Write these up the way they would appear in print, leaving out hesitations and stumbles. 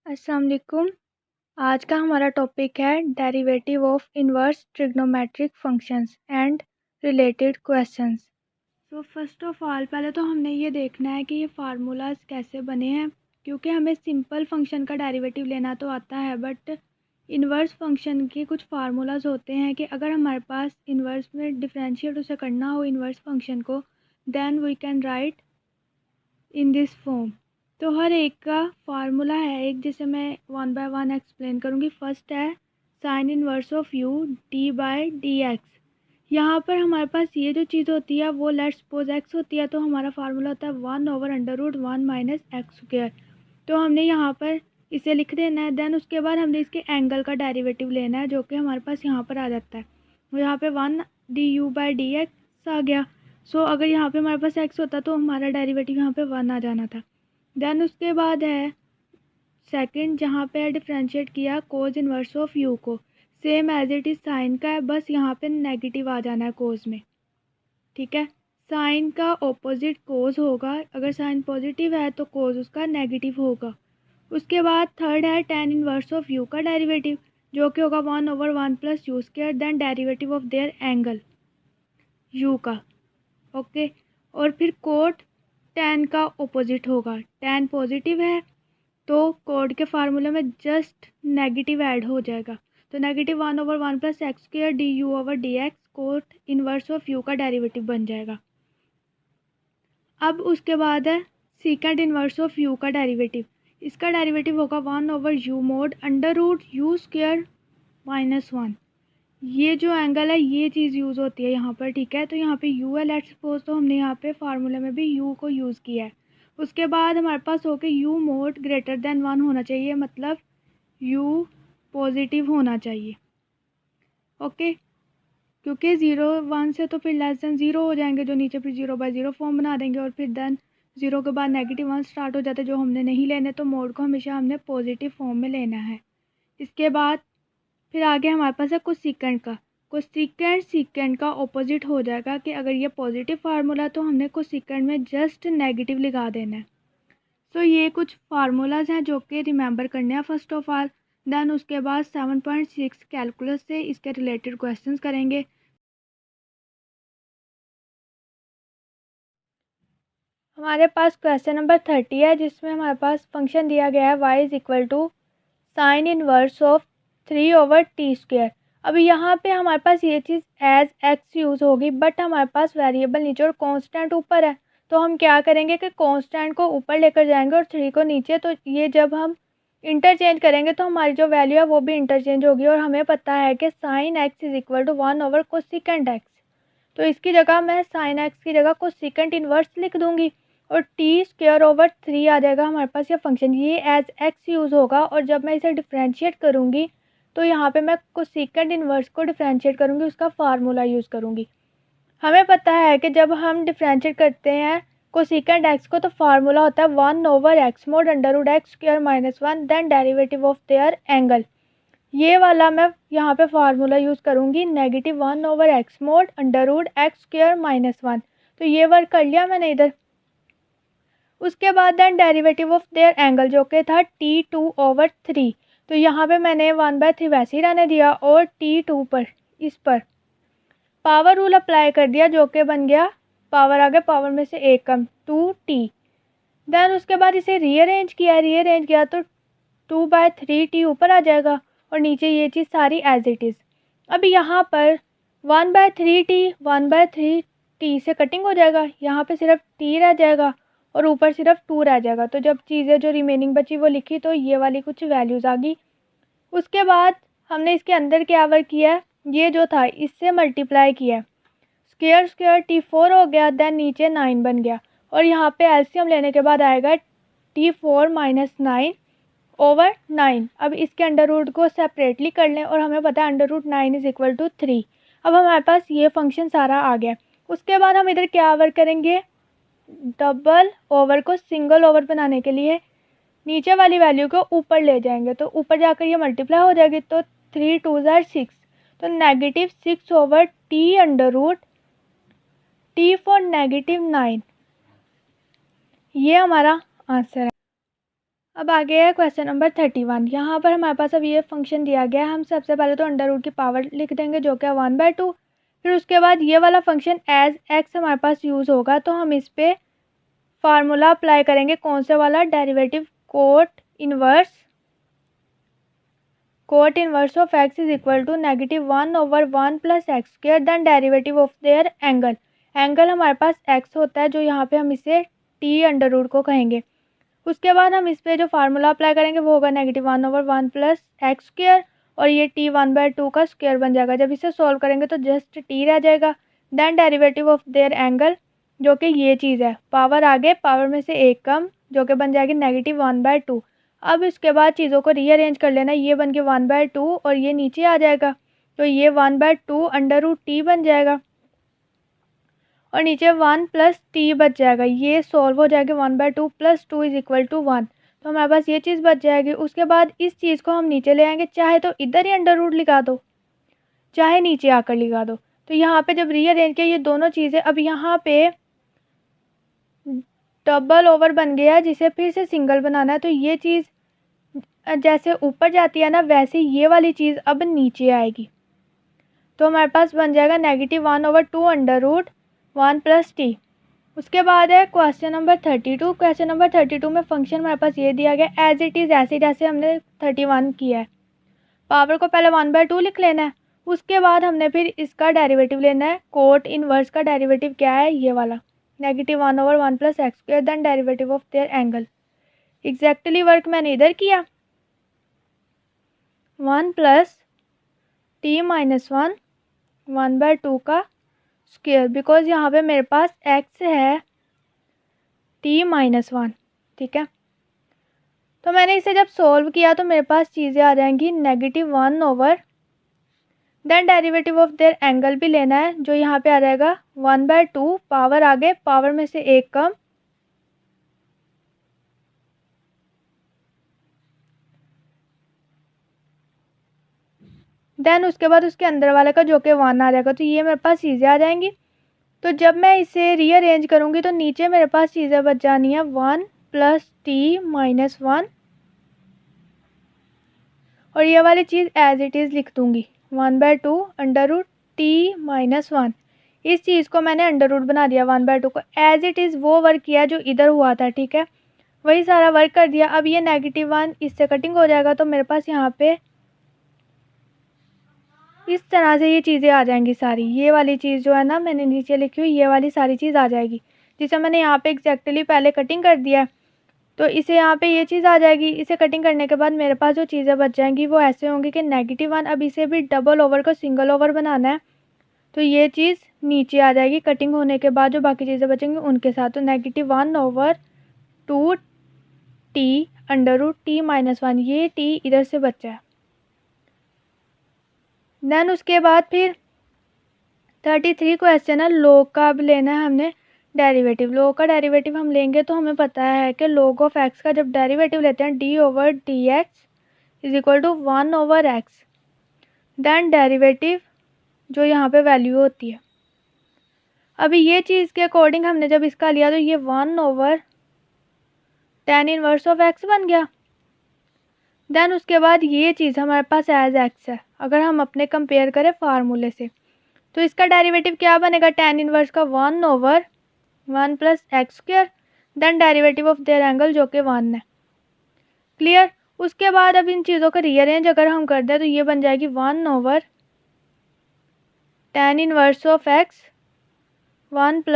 अस्सलाम वालेकुम। आज का हमारा टॉपिक है derivative of inverse trigonometric functions and related questions. तो फर्स्ट ऑफ ऑल पहले तो हमने ये देखना है कि ये फार्मूलाज कैसे बने हैं, क्योंकि हमें सिंपल फंक्शन का डेरिवेटिव लेना तो आता है, बट इन्वर्स फंक्शन के कुछ फार्मूलाज होते हैं कि अगर हमारे पास इन्वर्स में डिफरेंशिएट उसे करना हो इन्वर्स फंक्शन को, then we can write in this form. तो हर एक का फार्मूला है एक, जिसे मैं वन बाय वन एक्सप्लेन करूँगी। फर्स्ट है sine inverse of u d by d x. यहाँ पर हमारे पास ये जो चीज़ होती है वो लेट्स सपोज एक्स होती है, तो हमारा फार्मूला होता है 1/√1 माइनस एक्स स्क्वायर। तो हमने यहाँ पर इसे लिख देना है। देन उसके बाद हमने इसके एंगल का डेरिवेटिव लेना है, जो कि हमारे पास यहाँ पर आ जाता है। तो यहाँ पे 1 du/dx आ गया। सो अगर यहाँ पे हमारे पास x होता तो हमारा डेरिवेटिव यहाँ पे 1 आ जाना था। देन उसके बाद है सेकंड, जहाँ पे डिफ्रेंशिएट किया कोज इन्वर्स ऑफ u को, same as it is sine का है, बस यहाँ पे नेगेटिव आ जाना है कोज में। ठीक है, साइन का ऑपोजिट कोज होगा, अगर साइन पॉजिटिव है तो कोज उसका नेगेटिव होगा। उसके बाद थर्ड है टेन इनवर्स ऑफ u का डेरिवेटिव, जो कि होगा 1/1 plus u square, then derivative of their angle u का। ओके, और फिर कोट टेन का ओपोजिट होगा। टेन पॉजिटिव है तो कोड के फार्मूले में जस्ट नेगेटिव ऐड हो जाएगा, तो negative 1/1 plus x square d u over d x cot inverse of u का डेरिवेटिव बन जाएगा। अब उसके बाद है सीकेंड इन्वर्स ऑफ यू का डेरिवेटिव। इसका डेरिवेटिव होगा 1/u mod √u स्क्वायर -1। ये जो एंगल है ये चीज़ यूज़ होती है यहाँ पर। ठीक है, तो यहाँ पे u है लेट्स सपोज, तो हमने यहाँ पे फार्मूले में भी u को यूज़ किया है। उसके बाद हमारे पास हो के u mod ग्रेटर देन 1 होना चाहिए, मतलब u पॉजिटिव होना चाहिए। ओके, क्योंकि 0 1 से तो फिर लेस देन 0 हो जाएंगे, जो नीचे फिर 0/0 फॉर्म बना देंगे, और फिर देन 0 के बाद -1 स्टार्ट हो जाते, जो हमने नहीं लेने, तो मोड को हमेशा हमने पॉजिटिव फॉर्म में लेना है। इसके बाद फिर आगे हमारे पास है कोसेकेंड का। कोसेकेंड का ऑपोजिट हो जाएगा कि अगर ये पॉजिटिव फार्मूला है तो हमने कोसेकेंड में जस्ट नेगेटिव लगा देना है। सो ये कुछ फार्मूलाज हैं जो कि रिमेंबर करने हैं फर्स्ट ऑफ ऑल। देन उसके बाद 7.6 कैलकुलस से इसके रिलेटेड क्वेश्चंस करेंगे। हमारे पास क्वेश्चन नंबर 30 है, जिसमें हमारे पास फंक्शन दिया गया है y = sign inverse of 3/t²। अब यहाँ पे हमारे पास ये चीज़ एज एक्स यूज़ होगी, बट हमारे पास वेरिएबल नीचे और कांस्टेंट ऊपर है, तो हम क्या करेंगे कि कांस्टेंट को ऊपर लेकर जाएंगे और 3 को नीचे। तो ये जब हम इंटरचेंज करेंगे तो हमारी जो वैल्यू है वो भी इंटरचेंज होगी, और हमें पता है कि साइन एक्स = 1/कोसेकेंट एक्स। तो इसकी जगह मैं साइन एक्स की जगह कोसेकेंट इन्वर्स लिख दूंगी, और t²/3 आ जाएगा हमारे पास ये फंक्शन। ये एज एक्स यूज़ होगा, और जब मैं इसे डिफ्रेंशिएट करूँगी तो यहाँ पे मैं कोसेकेंट इन्वर्स को डिफ्रेंशिएट करूँगी, उसका फार्मूला यूज़ करूँगी। हमें पता है कि जब हम डिफ्रेंशिएट करते हैं कोसेकेंट एक्स को, तो फार्मूला होता है 1/x mod √x² -1, then derivative of their angle. ये वाला मैं यहाँ पे फार्मूला यूज़ करूँगी, -1/x mod √x² -1। तो ये वर्क कर लिया मैंने इधर। उसके बाद then derivative of their angle, जो कि था t2/3। तो यहाँ पे मैंने 1/3 वैसे ही रहने दिया, और t2 पर इस पर पावर रूल अप्लाई कर दिया, जो कि बन गया पावर आ गया पावर में से 1 कम 2t। देन उसके बाद इसे रीअरेंज किया तो 2/3t ऊपर आ जाएगा, और नीचे ये चीज़ सारी एज इट इज़। अब यहाँ पर 1/3t से कटिंग हो जाएगा, यहाँ पे सिर्फ t रह जाएगा और ऊपर सिर्फ 2 रह जाएगा। तो जब चीज़ें जो रिमेनिंग बची वो लिखी, तो ये वाली कुछ वैल्यूज़ आ गई। उसके हमने इसके अंदर क्या वर्क किया है, ये जो था इससे मल्टीप्लाई किया, स्क्वायर t4 हो गया, देन नीचे 9 बन गया, और यहाँ पे एलसीएम लेने के बाद आएगा t4 - 9/9। अब इसके अंडर रूट को सेपरेटली कर लें, और हमें पता है √9 = 3। अब हमारे पास ये फंक्शन सारा आ गया। उसके बाद हम इधर क्या वर्क करेंगे, डबल ओवर को सिंगल ओवर बनाने के लिए नीचे वाली वैल्यू को ऊपर ले जाएंगे, तो ऊपर जाकर ये मल्टीप्लाई हो जाएगी, तो 3 2 ज़ार 6, तो -6/t √t for -9। ये हमारा आंसर है। अब आगे है क्वेश्चन नंबर 31। यहाँ पर हमारे पास अब ये फंक्शन दिया गया है। हम सबसे पहले तो अंडर रूट की पावर लिख देंगे जो कि 1/2। फिर उसके बाद ये वाला फंक्शन एज एक्स हमारे पास यूज़ होगा, तो हम इस पर फार्मूला अप्लाई करेंगे। कौन से वाला? Derivative cot inverse of x is equal to -1/1 + x square then derivative of their angle. Angle हमारे पास एक्स होता है, जो यहाँ पे हम इसे टी अंडर रूट को कहेंगे। उसके बाद हम इस पर जो फार्मूला अप्लाई करेंगे वो होगा -1/1 + एक्स स्क्वायर, और ये टी 1/2 का स्क्वायर बन जाएगा। जब इसे सॉल्व करेंगे तो जस्ट टी रह जाएगा। Then derivative of their angle, जो कि ये चीज़ है। पावर आगे, पावर में से एक कम, जो कि बन जाएगी -1/2। अब इसके बाद चीज़ों को रीअरेंज कर लेना। ये बन के 1/2 और ये नीचे आ जाएगा, तो ये 1/2 अंडर रूट टी बन जाएगा, और नीचे 1 + टी बच जाएगा। ये सॉल्व हो जाएगा। 1/2 + 2 इज इक्वल टू 1, तो हमारे पास ये चीज़ बच जाएगी। उसके बाद इस चीज़ को हम नीचे ले आएंगे। चाहे तो इधर ही अंडर रूट लिखा दो, चाहे नीचे आकर लिखा दो। तो यहाँ पे जब रीअरेंज किया ये दोनों चीज़ें, अब यहाँ पे डबल ओवर बन गया, जिसे फिर से सिंगल बनाना है। तो ये चीज़ जैसे ऊपर जाती है ना, वैसे ये वाली चीज़ अब नीचे आएगी। तो हमारे पास बन जाएगा -1/2 अंडर रूट 1 + टी। उसके बाद है क्वेश्चन नंबर 32। क्वेश्चन नंबर 32 में फंक्शन हमारे पास ये दिया गया एज इट इज़, ऐसे जैसे हमने 31 किया है। पावर को पहले 1/2 लिख लेना है। उसके बाद हमने फिर इसका डेरिवेटिव लेना है। कोट इनवर्स का डेरिवेटिव क्या है? ये वाला -1/1 + x square then derivative of their angle. Exactly work मैंने इधर किया, 1 + t - 1 1/2 का स्क्वायर, बिकॉज यहाँ पे मेरे पास x है t - 1, ठीक है। तो मैंने इसे जब सॉल्व किया तो मेरे पास चीज़ें आ जाएंगी -1/, then derivative of their angle भी लेना है, जो यहाँ पे आ जाएगा 1/2। पावर आगे, पावर में से एक कम, देन उसके बाद उसके अंदर वाले का जो कि 1 आ जाएगा। तो ये मेरे पास चीज़ें आ जाएंगी। तो जब मैं इसे रीअरेंज करूँगी तो नीचे मेरे पास चीज़ें बच जानी है 1 + t - 1, और ये वाली चीज़ एज इट इज़ लिख दूँगी 1/2 अंडर रूट t - 1। इस चीज़ को मैंने अंडर रूट बना दिया 1/2 को। एज इट इज़ वो वर्क किया जो इधर हुआ था, ठीक है, वही सारा वर्क कर दिया। अब ये -1 इससे कटिंग हो जाएगा, तो मेरे पास यहाँ पे इस तरह से ये चीज़ें आ जाएंगी सारी। ये वाली चीज़ जो है ना मैंने नीचे लिखी हुई, ये वाली सारी चीज़ आ जाएगी, जिसे मैंने यहाँ पे एग्जैक्टली पहले कटिंग कर दिया है। तो इसे यहाँ पे ये चीज़ आ जाएगी। इसे कटिंग करने के बाद मेरे पास जो चीज़ें बच जाएंगी वो ऐसे होंगी कि -1। अब इसे भी डबल ओवर को सिंगल ओवर बनाना है, तो ये चीज़ नीचे आ जाएगी कटिंग होने के बाद। जो बाकी चीज़ें बचेंगी उनके साथ, तो -1/2 t अंडर रूट t - 1, ये t इधर से बचा है। देन उसके बाद फिर 33 क्वेश्चन है, लोग का अब लेना है हमने डेरिवेटिव। लोग का डेरिवेटिव हम लेंगे तो हमें पता है कि लोग ऑफ एक्स का जब डेरिवेटिव लेते हैं d/dx is equal to 1/x, then derivative जो यहाँ पे वैल्यू होती है। अभी ये चीज़ के अकॉर्डिंग हमने जब इसका लिया तो ये 1/tan इनवर्स ऑफ x बन गया। देन उसके बाद ये चीज़ हमारे पास एज x है। अगर हम अपने कंपेयर करें फार्मूले से, तो इसका डेरिवेटिव क्या बनेगा? tan इनवर्स का 1/1 + x square, then derivative of their angle जो कि 1 है। क्लियर? उसके बाद अब इन चीज़ों का रीअरेंज अगर हम कर दें तो ये बन जाएगी 1/tan inverse of x 1 +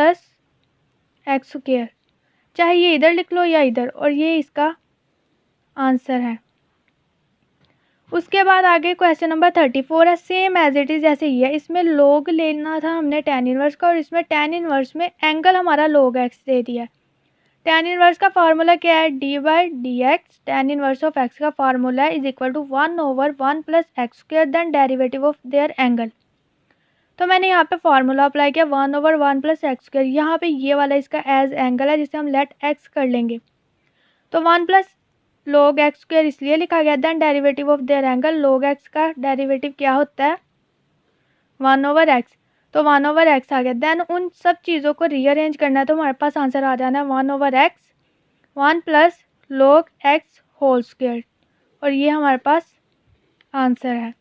x square. चाहे ये इधर लिख लो या इधर, और ये इसका आंसर है। उसके बाद आगे क्वेश्चन नंबर 34 है, सेम एज इट इज़ जैसे ही है। इसमें लोग लेना था हमने tan इनवर्स का, और इसमें tan इनवर्स में एंगल हमारा log x दे दिया है। tan इनवर्स का फार्मूला क्या है? d/dx tan inverse of x का फार्मूला है is equal to 1/1 + x square then derivative of their angle. तो मैंने यहाँ पे फार्मूला अप्लाई किया 1/1 + एक्स स्क्वायर। यहाँ पे ये वाला इसका एज एंगल है, जिसे हम लेट x कर लेंगे। तो 1 + log x स्क्वायर इसलिए लिखा गया। Then derivative of their angle, log x का डेरिवेटिव क्या होता है? 1/x, तो 1/x आ गया। देन उन सब चीज़ों को रीअरेंज करना है, तो हमारे पास आंसर आ जाना है 1/x 1 + log x whole square, और ये हमारे पास आंसर है।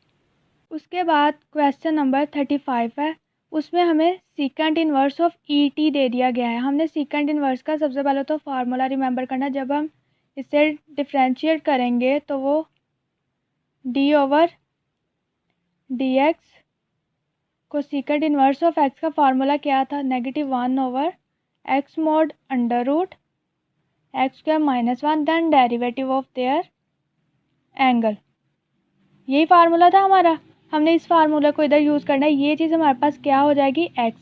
उसके बाद क्वेश्चन नंबर 35 है, उसमें हमें सीकेंट इनवर्स ऑफ ET दे दिया गया है। हमने सीकेंट इनवर्स का सबसे पहले तो फार्मूला रिमेंबर करना, जब हम इसे डिफ्रेंशिएट करेंगे तो वो d/dx को सीकेंट इनवर्स ऑफ x का फार्मूला क्या था, -1/x mod under root x² - 1 then derivative of their angle. यही फार्मूला था हमारा, हमने इस फार्मूले को इधर यूज़ करना है। ये चीज़ हमारे पास क्या हो जाएगी, x।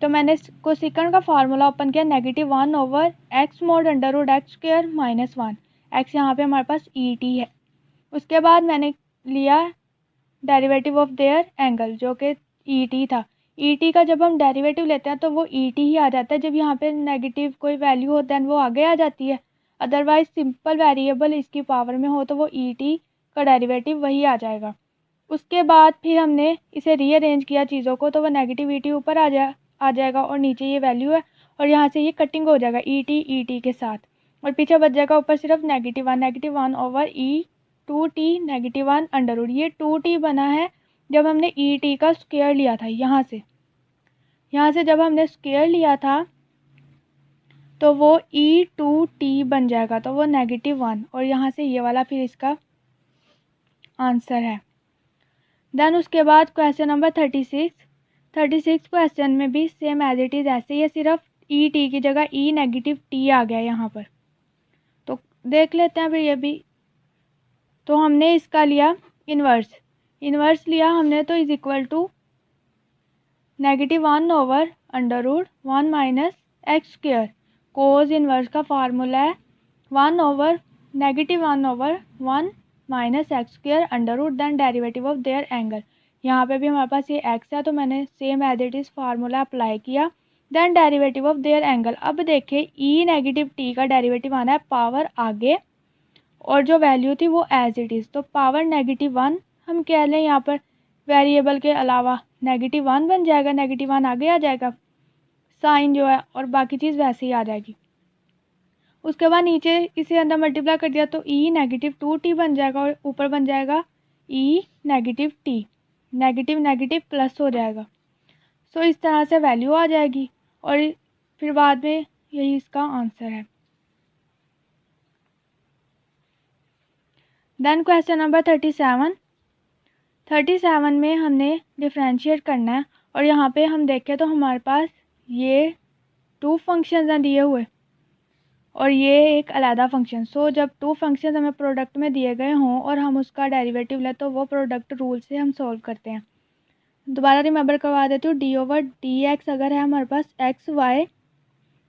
तो मैंने कोसेकंड का फार्मूला ओपन किया, -1/x mod under root x² - 1। x यहाँ पे हमारे पास ET है। उसके बाद मैंने लिया डेरिवेटिव ऑफ देयर एंगल, जो कि ET था। ET का जब हम डेरिवेटिव लेते हैं तो वो ET ही आ जाता है। जब यहाँ पे नेगेटिव कोई वैल्यू हो दैन वो आगे आ जाती है, अदरवाइज सिंपल वेरिएबल इसकी पावर में हो तो वो ET का डेरिवेटिव वही आ जाएगा। उसके बाद फिर हमने इसे रीअरेंज किया चीज़ों को, तो वो नेगेटिव ET ऊपर आ जाएगा और नीचे ये वैल्यू है, और यहाँ से ये कटिंग हो जाएगा ET के साथ, और पीछे बच जाएगा ऊपर सिर्फ -1/(E2t -1 अंडर रूट। ये 2t बना है जब हमने ET का स्क्वायर लिया था। यहाँ से जब हमने स्क्वायर लिया था तो वो E2t बन जाएगा, तो वो -1, और यहाँ से ये वाला फिर इसका आंसर है। देन उसके बाद क्वेश्चन नंबर 36 क्वेश्चन में भी सेम एज इट इज़ ऐसे ही है, सिर्फ ET की जगह E-t आ गया यहाँ पर। तो देख लेते हैं फिर ये भी। तो हमने इसका लिया इन्वर्स लिया हमने, तो is equal to -1/(1 - x²। Cos inverse का फार्मूला है 1/(1 - x²) under root then derivative of their angle. यहाँ पे भी हमारे पास ये x है, तो मैंने same as it is formula apply किया, then derivative of their angle. अब देखिए E-t का डेरिवेटिव आना है पावर आगे, और जो वैल्यू थी वो एज इट इज़, तो पावर -1 हम कह लें यहाँ पर, वेरिएबल के अलावा -1 बन जाएगा, -1 आगे आ जाएगा, साइन जो है, और बाकी चीज़ वैसे ही आ जाएगी। उसके बाद नीचे इसे अंदर मल्टीप्लाई कर दिया तो E-2t बन जाएगा, और ऊपर बन जाएगा E-t, नेगेटिव प्लस हो जाएगा। सो इस तरह से वैल्यू आ जाएगी, और फिर बाद में यही इसका आंसर है। देन क्वेश्चन नंबर 37 में हमने डिफ्रेंशिएट करना है, और यहाँ पे हम देखें तो हमारे पास ये 2 फंक्शंस हैं दिए हुए, और ये एक अलहदा फंक्शन। सो जब 2 फंक्शन हमें प्रोडक्ट में दिए गए हों और हम उसका डेरिवेटिव लें तो वो प्रोडक्ट रूल से हम सॉल्व करते हैं। दोबारा रिमेंबर करवा देती हूँ, d/dx अगर है हमारे पास xy,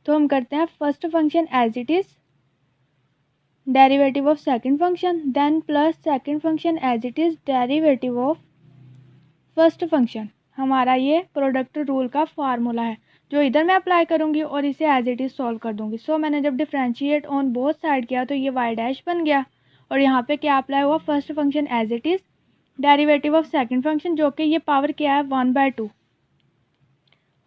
तो हम करते हैं first function as it is, derivative of second function, then plus second function as it is, derivative of first function. हमारा ये प्रोडक्ट रूल का फार्मूला है, जो इधर मैं अप्लाई करूँगी और इसे एज इट इज़ सॉल्व कर दूँगी। सो मैंने जब डिफ्रेंशिएट ऑन बोथ साइड किया तो ये y' बन गया, और यहाँ पे क्या अप्लाई हुआ, first function as it is, derivative of second function, जो कि ये पावर क्या है 1/2,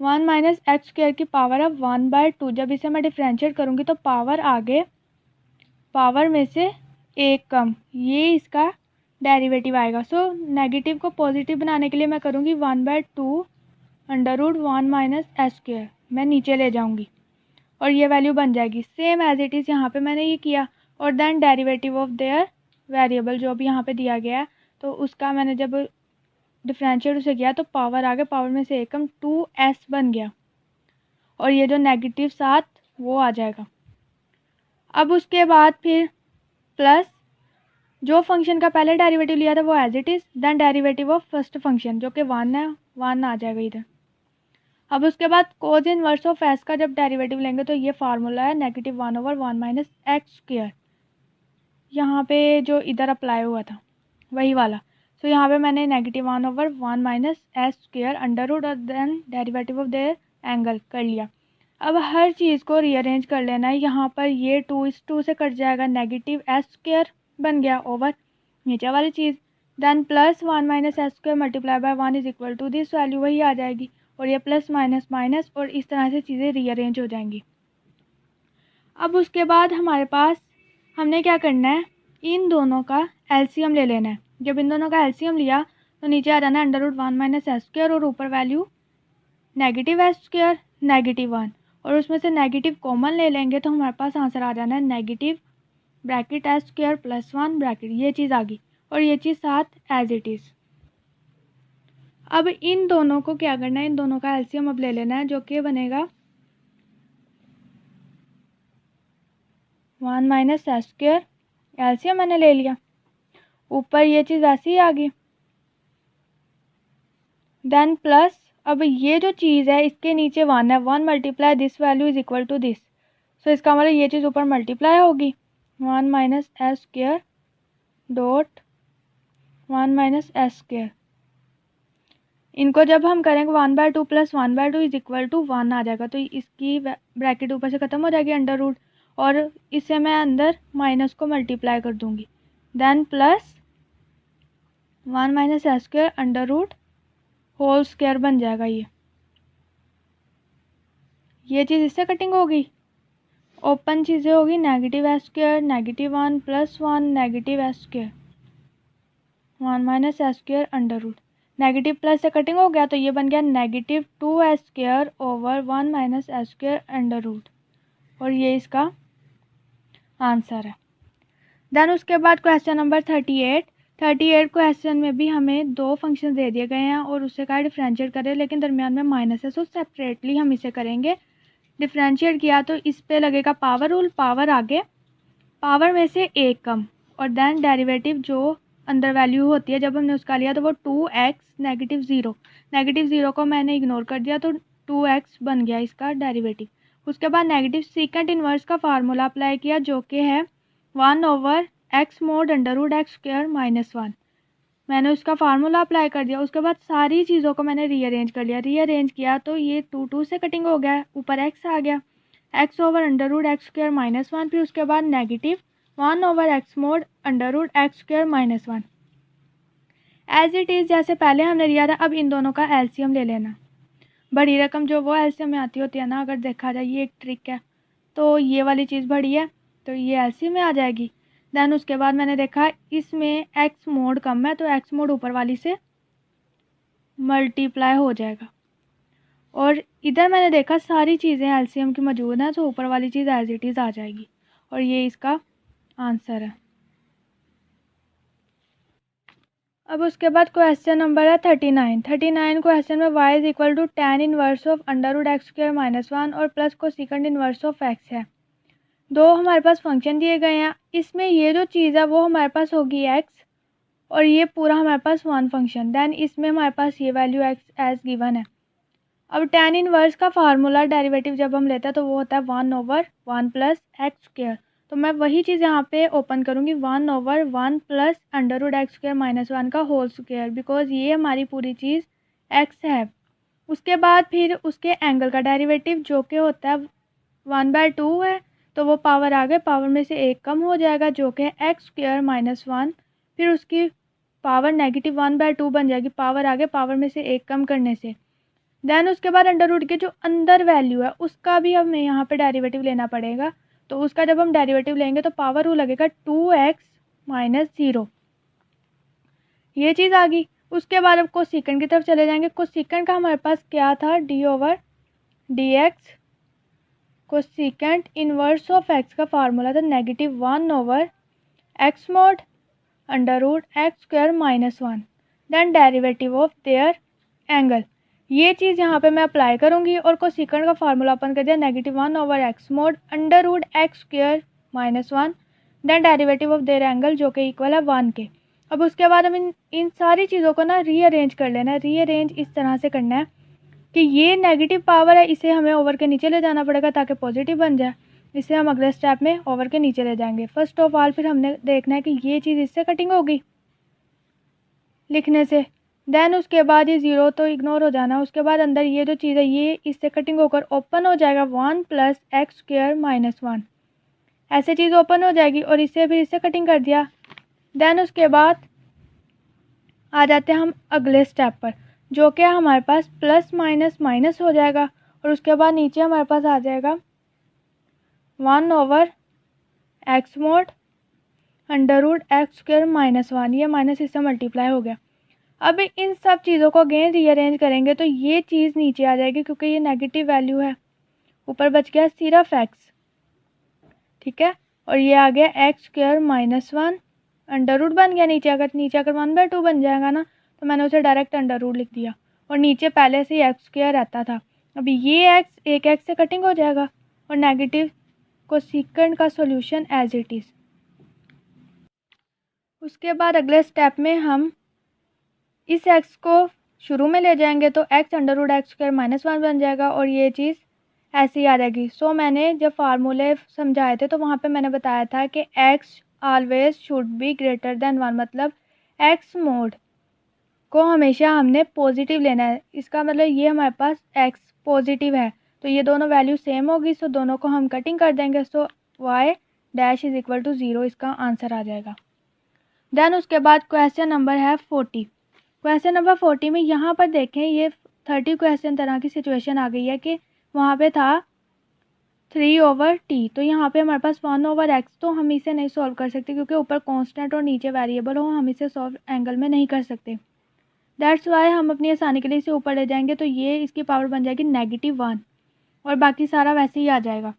1 - x² की पावर है 1/2। जब इसे मैं डिफ्रेंशिएट करूँगी तो पावर आगे, पावर में से एक कम, ये इसका डेरिवेटिव आएगा। सो नेगेटिव को पॉजिटिव बनाने के लिए मैं करूँगी 1/2 अंडर रूट 1 - s², मैं नीचे ले जाऊँगी और ये वैल्यू बन जाएगी सेम एज इट इज़। यहाँ पे मैंने ये किया, और then derivative of their variable जो भी यहाँ पे दिया गया है, तो उसका मैंने जब डिफ्रेंशिएट उसे किया तो पावर आगे, पावर में से एक कम 2s बन गया, और ये जो नेगेटिव साथ वो आ जाएगा। अब उसके बाद फिर प्लस जो फंक्शन का पहले डेरिवेटिव लिया था वो as it is, then derivative of first function जो कि 1 है, 1 आ जाएगा इधर। अब उसके बाद कोस इनवर्स ऑफ एस का जब डेरिवेटिव लेंगे तो ये फार्मूला है -1/1 - x², यहाँ पे जो इधर अप्लाई हुआ था वही वाला। सो यहाँ पे मैंने -1/1 - s² अंडर रूट और then derivative of the angle कर लिया। अब हर चीज़ को रीअरेंज कर लेना है। यहाँ पर ये 2 इस 2 से कट जाएगा, -s² बन गया ओवर नीचे वाली चीज़, then +1 - s² multiply by 1 is equal to this value, वही आ जाएगी, और ये प्लस माइनस माइनस, और इस तरह से चीज़ें रीअरेंज हो जाएंगी। अब उसके बाद हमारे पास हमने क्या करना है, इन दोनों का एलसीएम ले लेना है। जब इन दोनों का एलसीएम लिया तो नीचे आ जाना है √1 माइनस एस स्क्वायर और ऊपर वैल्यू नेगेटिव एस स्क्वायर -1 और उसमें से नेगेटिव कॉमन ले लेंगे तो हमारे पास आंसर आ जाना है negative bracket S square +1 bracket, ये चीज़ आ गई और ये चीज़ साथ एज इट इज़। अब इन दोनों को क्या करना है, इन दोनों का एलसीएम अब ले लेना है जो कि बनेगा 1 माइनस एस स्क्वायर, एलसीएम मैंने ले लिया, ऊपर ये चीज़ ऐसी ही आ गई, देन प्लस अब ये जो चीज़ है इसके नीचे 1 है, 1 multiply this value is equal to this, so इसका मतलब ये चीज़ ऊपर मल्टीप्लाई होगी 1 minus S square dot 1 minus S square. इनको जब हम करेंगे 1/2 + 1/2 इज इक्वल टू 1 आ जाएगा, तो इसकी ब्रैकेट ऊपर से ख़त्म हो जाएगी अंडर रूट और इससे मैं अंदर माइनस को मल्टीप्लाई कर दूंगी, then plus 1 minus S square under root whole square बन जाएगा। ये चीज़ इससे कटिंग होगी, ओपन चीज़ें होगी negative s square -1 + 1 negative s square 1 minus S square under root, negative plus से कटिंग हो गया तो ये बन गया -2 s square over 1 minus S square under root और ये इसका आंसर है। देन उसके बाद क्वेश्चन नंबर 38 क्वेश्चन में भी हमें दो फंक्शन दे दिए गए हैं और उससे कहा डिफ्रेंशिएट करें, लेकिन दरमियान में माइनस है, सो सेपरेटली हम इसे करेंगे। डिफ्रेंशिएट किया तो इस पे लगेगा पावर रूल, पावर आगे, पावर में से एक कम और देन डेरिवेटिव जो अंदर वैल्यू होती है जब हमने उसका लिया तो वो 2x -0 को मैंने इग्नोर कर दिया तो 2x बन गया इसका डेरिवेटिव। उसके बाद नेगेटिव सीकेंट इन्वर्स का फार्मूला अप्लाई किया जो कि है 1/x mod √x² -1, मैंने उसका फार्मूला अप्लाई कर दिया। उसके बाद सारी चीज़ों को मैंने रीअरेंज कर लिया, रीअरेंज किया तो ये 2 से कटिंग हो गया, ऊपर x आ गया, x ओवर √x² -1, फिर उसके बाद negative 1/x mod √x² -1 as it is जैसे पहले हमने लिया था। अब इन दोनों का एलसीएम ले लेना, बड़ी रकम जो वो एलसीएम में आती होती है ना, अगर देखा जाए ये एक ट्रिक है, तो ये वाली चीज़ बड़ी है तो ये एलसीएम में आ जाएगी। देन उसके बाद मैंने देखा इसमें एक्स मोड कम है तो एक्स मोड ऊपर वाली से मल्टीप्लाई हो जाएगा और इधर मैंने देखा सारी चीज़ें एलसीएम की मौजूद हैं तो ऊपर वाली चीज़ एज इट इज़ आ जाएगी और ये इसका आंसर है। अब उसके बाद क्वेश्चन नंबर है 39 क्वेश्चन में y is equal to tan inverse of √x² -1 और प्लस को सेकंड इनवर्स ऑफ x है। दो हमारे पास फंक्शन दिए गए हैं, इसमें ये जो चीज़ है वो हमारे पास होगी x और ये पूरा हमारे पास 1 फंक्शन, देन इसमें हमारे पास ये वैल्यू x एज गिवन है। अब tan इनवर्स का फार्मूला डेरिवेटिव जब हम लेते हैं तो वो होता है 1/1 + x², तो मैं वही चीज़ यहाँ पे ओपन करूँगी 1/1 + √x² -1 का होल स्क्वायर, बिकॉज ये हमारी पूरी चीज़ x है। उसके बाद फिर उसके एंगल का डेरिवेटिव जो कि होता है 1/2 है, तो वो पावर आगे पावर में से एक कम हो जाएगा जो कि x² -1, फिर उसकी पावर -1/2 बन जाएगी, पावर आगे पावर में से एक कम करने से। देन उसके बाद अंडर रूट के जो अंदर वैल्यू है उसका भी हमें यहाँ पे डेरिवेटिव लेना पड़ेगा, तो उसका जब हम डेरिवेटिव लेंगे तो पावर रूल लगेगा 2x - 0, ये चीज़ आ गई। उसके बाद अब कोसेकेंट की तरफ चले जाएंगे। कोसेकेंट का हमारे पास क्या था, d/dx, cosecant inverse of x का फार्मूला था -1/x mod √x² -1, then derivative of their angle, ये चीज़ यहाँ पे मैं अप्लाई करूँगी और कोसेकेंट का फार्मूला ओपन कर दिया -1/x mod √x² -1, then derivative of their angle जो कि इक्वल है 1 के। अब उसके बाद हम इन सारी चीज़ों को ना रीअरेंज कर लेना है। रीअरेंज इस तरह से करना है कि ये नेगेटिव पावर है, इसे हमें ओवर के नीचे ले जाना पड़ेगा ताकि पॉजिटिव बन जाए, इसे हम अगले स्टेप में ओवर के नीचे ले जाएंगे। फर्स्ट ऑफ ऑल फिर हमने देखना है कि ये चीज़ इससे कटिंग होगी लिखने से, देन उसके बाद ये 0 तो इग्नोर हो जाना, उसके बाद अंदर ये जो चीज़ है ये इससे कटिंग होकर ओपन हो जाएगा 1 + x² -1, ऐसे चीज़ ओपन हो जाएगी और इससे फिर इससे कटिंग कर दिया। देन उसके बाद आ जाते हैं हम अगले स्टेप पर जो कि हमारे पास प्लस माइनस माइनस हो जाएगा और उसके बाद नीचे हमारे पास आ जाएगा 1/x mod √x²-1, ये माइनस इससे मल्टीप्लाई हो गया। अब इन सब चीज़ों को अगेन रीअरेंज करेंगे तो ये चीज़ नीचे आ जाएगी क्योंकि ये नेगेटिव वैल्यू है। ऊपर बच गया सिर्फ x, ठीक है, और ये आ गया x²-1, अंडर रूट बन गया नीचे आकर 1/2 बन जाएगा ना, तो मैंने उसे डायरेक्ट अंडर रूट लिख दिया। और नीचे पहले से ही x² रहता था, अभी ये x एक x से कटिंग हो जाएगा और नेगेटिव कोसेकेंट का सॉल्यूशन एज इट इज़। उसके बाद अगले स्टेप में हम इस x को शुरू में ले जाएंगे तो x √x²-1 बन जाएगा और ये चीज़ ऐसे ही आ जाएगी। सो मैंने जब फार्मूले समझाए थे तो वहाँ पे मैंने बताया था कि x always should be greater than 1, मतलब x मोड को हमेशा हमने पॉजिटिव लेना है। इसका मतलब ये हमारे पास x पॉजिटिव है तो ये दोनों वैल्यू सेम होगी, सो दोनों को हम कटिंग कर देंगे। So y dash is equal to 0 इसका आंसर आ जाएगा। देन उसके बाद क्वेश्चन नंबर है 40। क्वेश्चन नंबर 40 में यहाँ पर देखें ये 30 क्वेश्चन तरह की सिचुएशन आ गई है कि वहाँ पे था 3/t, तो यहाँ पे हमारे पास 1/x, तो हम इसे नहीं सॉल्व कर सकते क्योंकि ऊपर कांस्टेंट और नीचे वेरिएबल हो, हम इसे सॉल्व एंगल में नहीं कर सकते। दैट्स वाई हम अपनी आसानी के लिए इसे ऊपर ले जाएंगे तो ये इसकी पावर बन जाएगी -1 और बाकी सारा वैसे ही आ जाएगा।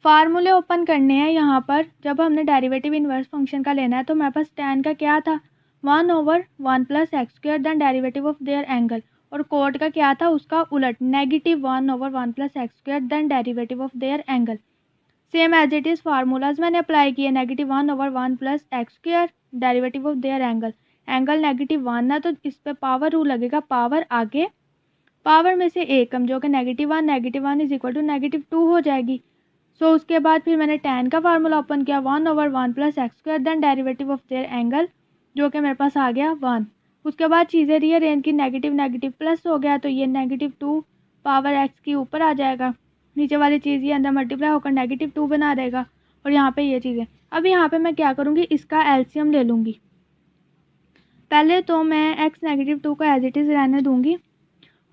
फार्मूले ओपन करने हैं यहाँ पर। जब हमने डेरिवेटिव इन्वर्स फंक्शन का लेना है तो हमारे पास tan का क्या था 1/1 + x² then derivative of their angle, और कोट का क्या था उसका उलट -1/1 + x² then derivative of their angle. Same as it is formulas मैंने अप्लाई किए, -1/1 + x² derivative of their angle, angle -1 ना तो इस पर पावर रूल लगेगा, पावर आगे पावर में से एक कम जो कि -1 इज इक्वल टू -2 हो जाएगी। सो उसके बाद फिर मैंने tan का फार्मूला ओपन किया 1/1 + x² then derivative of their angle जो कि मेरे पास आ गया 1। उसके बाद चीज़ें रीअरेंज की, नेगेटिव प्लस हो गया तो ये -2 पावर x की ऊपर आ जाएगा, नीचे वाली चीज़ ये अंदर मल्टीप्लाई होकर -2 बना देगा और यहाँ पे ये चीज़ें। अब यहाँ पे मैं क्या करूँगी, इसका एलसीएम ले लूँगी। पहले तो मैं x -2 को एज इट इज़ रहने दूँगी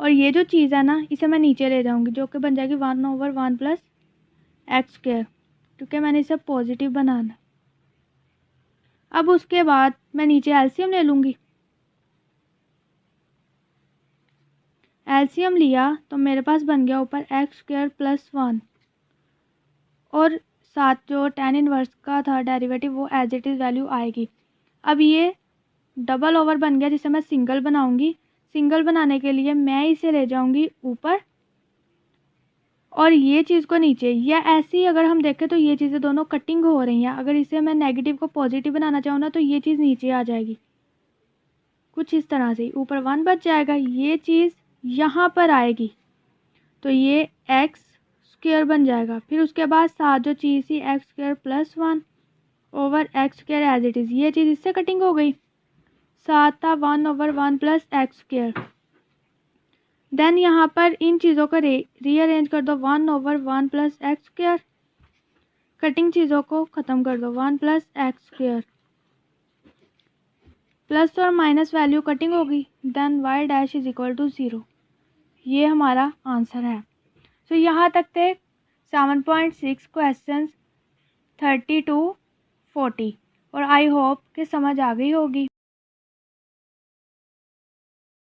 और ये जो चीज़ है ना इसे मैं नीचे ले जाऊँगी जो कि बन जाएगी 1/1 + x², क्योंकि मैंने इसे पॉजिटिव बनाना। अब उसके बाद मैं नीचे एलसीएम ले लूँगी। एलसीएम लिया तो मेरे पास बन गया ऊपर x² + 1 और साथ जो tan इनवर्स का था डेरिवेटिव वो एज इट इज़ वैल्यू आएगी। अब ये डबल ओवर बन गया जिसे मैं सिंगल बनाऊँगी। सिंगल बनाने के लिए मैं इसे ले जाऊँगी ऊपर और ये चीज़ को नीचे, या ऐसे ही अगर हम देखें तो ये चीज़ें दोनों कटिंग हो रही हैं। अगर इसे मैं नेगेटिव को पॉजिटिव बनाना चाहूँ ना तो ये चीज़ नीचे आ जाएगी कुछ इस तरह से, ऊपर 1 बच जाएगा, ये चीज़ यहाँ पर आएगी तो ये x² बन जाएगा। फिर उसके बाद साथ जो चीज़ थी x² + 1 over x² as it is, ये चीज़ इससे कटिंग हो गई। साथ था 1/1 + x²। देन यहाँ पर इन चीज़ों को रीअरेंज कर दो 1/1 + x², कटिंग चीज़ों को ख़त्म कर दो 1 + x², प्लस और माइनस वैल्यू कटिंग होगी, then y dash is equal to 0। ये हमारा आंसर है। सो यहाँ तक थे 7.6 क्वेश्चंस 30 to 40 और आई होप कि समझ आ गई होगी।